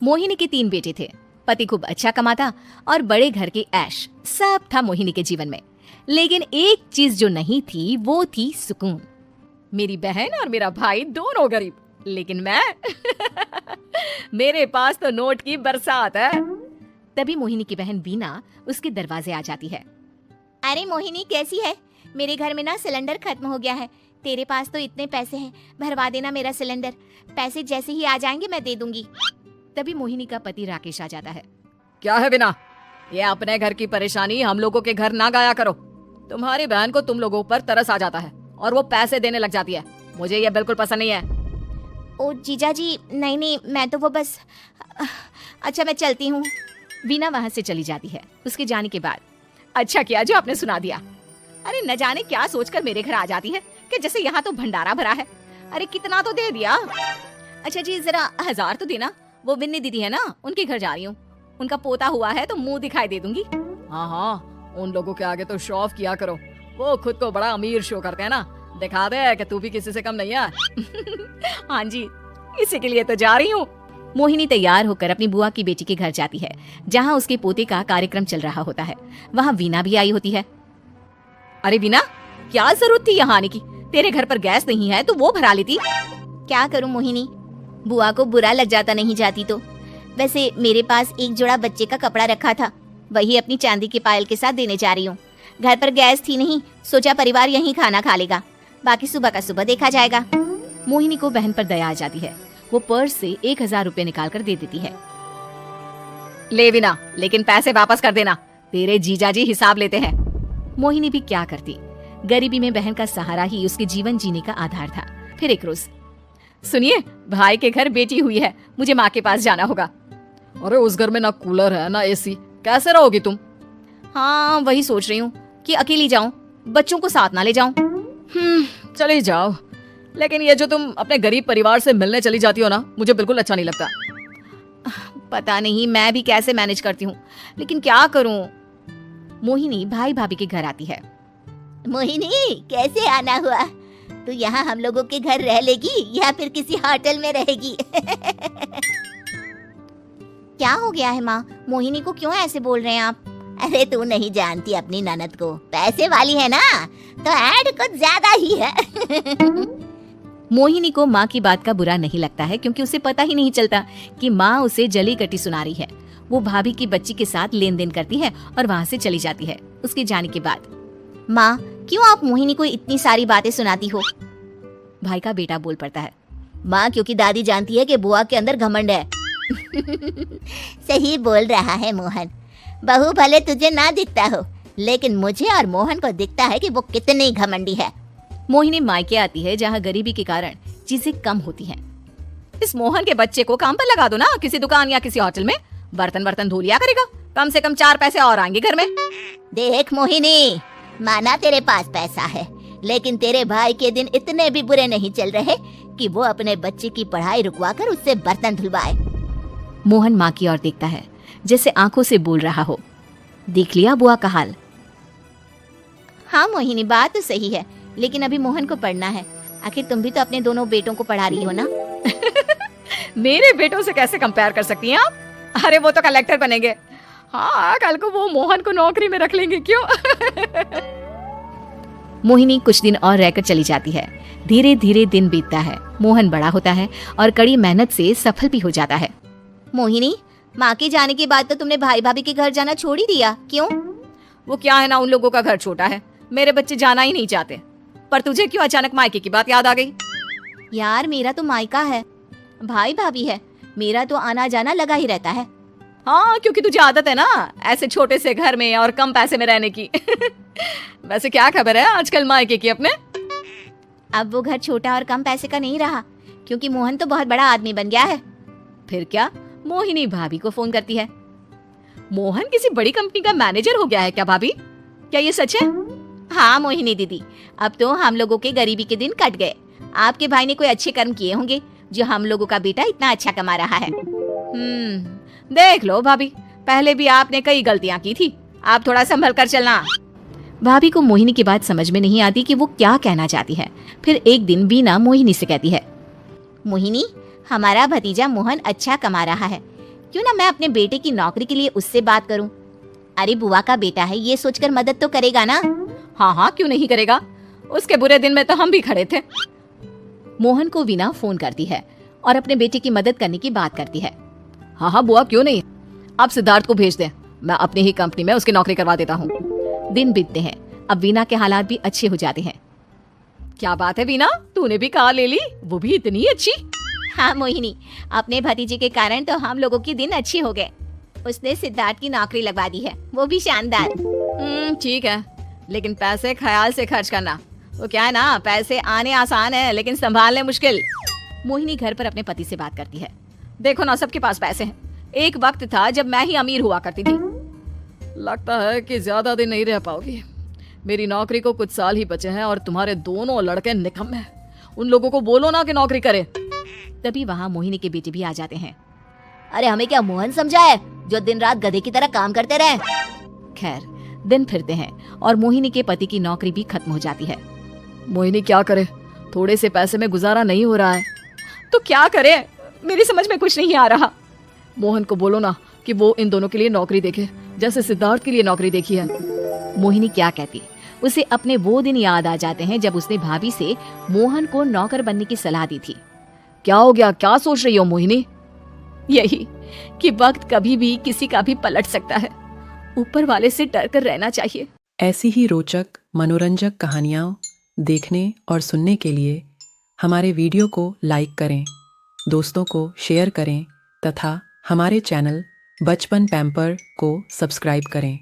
मोहिनी के 3 बेटे थे। पति खूब अच्छा कमाता और बड़े घर के ऐश सब था मोहिनी के जीवन में। लेकिन एक चीज जो नहीं थी वो थी सुकून। मेरी बहन और मेरा भाई दोनों गरीब, लेकिन मैं मेरे पास तो नोट की बरसात है। तभी मोहिनी की बहन वीना उसके दरवाजे आ जाती है। अरे मोहिनी कैसी है? मेरे घर में ना सिलेंडर खत्म हो गया है। तेरे पास तो इतने पैसे हैं, भरवा देना मेरा सिलेंडर। पैसे जैसे ही आ जाएंगे मैं दे दूंगी। तभी मोहिनी का पति राकेश आ जाता है। क्या है वीना, ये अपने घर की परेशानी हम लोगों के घर ना गाया करो। तुम्हारी बहन को तुम लोगों पर तरस आ जाता है और वो पैसे देने लग जाती है। मुझे ये बिल्कुल पसंद नहीं है। ओ जीजा जी, नहीं मैं तो वो बस अच्छा मैं चलती हूँ। वीना वहाँ से चली जाती है। उसके जाने के बाद अच्छा किया जो आपने सुना दिया। अरे न जाने क्या सोचकर मेरे घर आ जाती है कि जैसे यहाँ तो भंडारा भरा है। अरे कितना तो दे दिया। अच्छा जी जरा 1000 तो देना। वो बिन्नी दीदी है ना, उनके घर जा रही हूँ। उनका पोता हुआ है तो मुंह दिखाई दे दूंगी। हाँ, उन लोगों के आगे तो शो ऑफ किया करो। वो खुद को बड़ा अमीर शो करते हैं ना। दिखा दे कि तू भी किसी से कम नहीं है। हाँ जी, इसी के लिए तो जा रही हूँ। मोहिनी तैयार होकर अपनी बुआ की बेटी के घर जाती है, जहाँ उसके पोते का कार्यक्रम चल रहा होता है। वहाँ वीना भी आई होती है। अरे वीना, क्या जरूरत थी यहाँ आने की? तेरे घर पर गैस नहीं है तो वो भरा लेती। क्या करूँ मोहिनी, बुआ को बुरा लग जाता नहीं जाती तो। वैसे मेरे पास एक जोड़ा बच्चे का कपड़ा रखा था, वही अपनी चांदी के पायल के साथ देने जा रही हूँ। घर पर गैस थी नहीं, सोचा परिवार यहीं खाना खा लेगा, बाकी सुबह का सुबह देखा जाएगा। मोहिनी को बहन पर दया आ जाती है। वो पर्स से 1000 रुपए निकाल कर दे देती है। ले वीना, लेकिन पैसे वापस कर देना, तेरे जीजाजी हिसाब लेते हैं। मोहिनी भी क्या करती, गरीबी में बहन का सहारा ही उसके जीवन जीने का आधार था। फिर एक रोज, सुनिए भाई के घर बेटी हुई है, मुझे माँ के पास जाना होगा। अरे उस घर में ना कूलर है ना एसी, कैसे रहोगी तुम? हाँ वही सोच रही हूँ कि अकेली जाऊं, बच्चों को साथ ना ले जाऊं। चली जाओ, लेकिन ये जो तुम अपने गरीब परिवार से मिलने चली जाती हो ना, मुझे बिल्कुल अच्छा नहीं लगता। पता नहीं मैं भी कैसे मैनेज करती हूँ, लेकिन क्या करूँ। मोहिनी भाई भाभी के घर आती है। मोहिनी कैसे आना हुआ? तू यहाँ हम लोगों के घर रह लेगी या फिर किसी होटल में रहेगी? क्या हो गया है माँ, मोहिनी को क्यों ऐसे बोल रहे हैं आप? अरे तू नहीं जानती अपनी ननद को, पैसे वाली है ना तो ऐड कुछ ज्यादा ही है। मोहिनी को माँ की बात का बुरा नहीं लगता है, क्योंकि उसे पता ही नहीं चलता कि माँ उसे जली कटी सुना रही है। वो भाभी की बच्ची के साथ लेन देन करती है और वहाँ से चली जाती है। उसके जाने के बाद, माँ क्यों आप मोहिनी को इतनी सारी बातें सुनाती हो? भाई का बेटा बोल पड़ता है। माँ क्योंकि दादी जानती है कि बुआ के अंदर घमंड है। सही बोल रहा है मोहन, बहू भले तुझे ना दिखता हो, लेकिन मुझे और मोहन को दिखता है कि वो कितनी घमंडी है। मोहिनी मायके आती है, जहाँ गरीबी के कारण चीजें कम होती हैं। इस मोहन के बच्चे को काम पर लगा दो ना, किसी दुकान या किसी होटल में बर्तन धो लिया करेगा। कम से कम 4 पैसे और आएंगे घर में। देख मोहिनी, माना तेरे पास पैसा है, लेकिन तेरे भाई के दिन इतने भी बुरे नहीं चल रहे कि वो अपने बच्चे की पढ़ाई रुकवा कर उससे बर्तन धुलवाए। मोहन माँ की ओर देखता है, जैसे आंखों से बोल रहा हो, देख लिया बुआ का हाल। हाँ मोहिनी, बात तो सही है, लेकिन अभी मोहन को पढ़ना है। आखिर तुम भी तो अपने दोनों बेटों को पढ़ा रही हो ना। मेरे बेटों से कैसे कंपेयर कर सकती हैं आप? अरे वो तो कलेक्टर बनेंगे। हाँ, कल को वो मोहन को नौकरी में रख लेंगे क्यों? मोहिनी कुछ दिन और रहकर चली जाती है। धीरे धीरे दिन बीतता है। मोहन बड़ा होता है और कड़ी मेहनत से सफल भी हो जाता है। मोहिनी, माँ के जाने के बाद तो तुमने भाई भाभी के घर जाना छोड़ ही दिया, क्यों? वो क्या है ना, उन लोगों का घर छोटा है, मेरे बच्चे जाना ही नहीं चाहते। पर तुझे क्यों अचानक मायके की बात याद आ गई? यार मेरा तो मायका है, भाई भाभी है, मेरा तो आना जाना लगा ही रहता है। हाँ, क्योंकि तुझे आदत है ना ऐसे छोटे से घर में और कम पैसे में रहने की। वैसे क्या खबर है आजकल मायके की अपने? अब वो घर छोटा और कम पैसे का नहीं रहा, क्योंकि मोहन तो बहुत बड़ा आदमी बन गया है। फिर क्या? मोहिनी भाभी को फोन करती है। मोहन किसी बड़ी कंपनी का मैनेजर हो गया है क्या भाभी? क्या ये सच है? हाँ मोहिनी दीदी, अब तो हम लोगों के गरीबी के दिन कट गए। आपके भाई ने कोई अच्छे कर्म किए होंगे जो हम लोगों का बेटा इतना अच्छा कमा रहा है। देख लो भाभी, पहले भी आपने कई गलतियाँ की थी, आप थोड़ा संभल कर चलना। भाभी को मोहिनी की बात समझ में नहीं आती कि वो क्या कहना चाहती है। फिर एक दिन वीना मोहिनी से कहती है, मोहिनी, हमारा भतीजा मोहन अच्छा कमा रहा है, क्यों ना मैं अपने बेटे की नौकरी के लिए उससे बात करूं। अरे बुआ का बेटा है, ये सोचकर मदद तो करेगा ना। हाँ हाँ, क्यों नहीं करेगा, उसके बुरे दिन में तो हम भी खड़े थे। मोहन को वीना फोन करती है और अपने बेटे की मदद करने की बात करती है। हाँ हाँ बुआ, क्यों नहीं, आप सिद्धार्थ को भेज दें, मैं अपनी ही कंपनी में उसकी नौकरी करवा देता हूँ। दिन बीतते हैं। अब वीना के हालात भी अच्छे हो जाते हैं। क्या बात है वीना, तूने भी कार ले ली, वो भी इतनी अच्छी। हाँ मोहिनी, अपने भतीजे के कारण तो हम लोगों के दिन अच्छे हो गए। उसने सिद्धार्थ की नौकरी लगवा दी है, वो भी शानदार। ठीक है, लेकिन पैसे ख्याल से खर्च करना। वो क्या है ना, पैसे आने आसान है लेकिन संभालने मुश्किल। मोहिनी घर पर अपने पति से बात करती है। देखो ना, सबके पास पैसे हैं, एक वक्त था जब मैं ही अमीर हुआ करती थी। लगता है कि ज्यादा दिन नहीं रह पाओगी, मेरी नौकरी को कुछ साल ही बचे हैं और तुम्हारे दोनों लड़के निकम्मे हैं। उन लोगों को बोलो ना कि नौकरी करे। तभी वहाँ मोहिनी के बेटे भी आ जाते हैं। अरे हमें क्या मोहन समझा है जो दिन रात गधे की तरह काम करते रहे। खैर, दिन फिरते हैं और मोहिनी के पति की नौकरी भी खत्म हो जाती है। मोहिनी क्या करे, थोड़े से पैसे में गुजारा नहीं हो रहा है, तो क्या करे, मेरी समझ में कुछ नहीं आ रहा। मोहन को बोलो ना कि वो इन दोनों के लिए नौकरी देखे, जैसे सिद्धार्थ के लिए नौकरी देखी है। मोहिनी क्या कहती, उसे अपने वो दिन याद आ जाते हैं जब उसने भाभी से मोहन को नौकर बनने की सलाह दी थी। क्या हो गया, क्या सोच रही हो मोहिनी? यही कि वक्त कभी भी किसी का भी पलट सकता है, ऊपर वाले से डर कर रहना चाहिए। ऐसी ही रोचक मनोरंजक कहानियाँ देखने और सुनने के लिए हमारे वीडियो को लाइक करें, दोस्तों को शेयर करें तथा हमारे चैनल बचपन पैम्पर को सब्सक्राइब करें।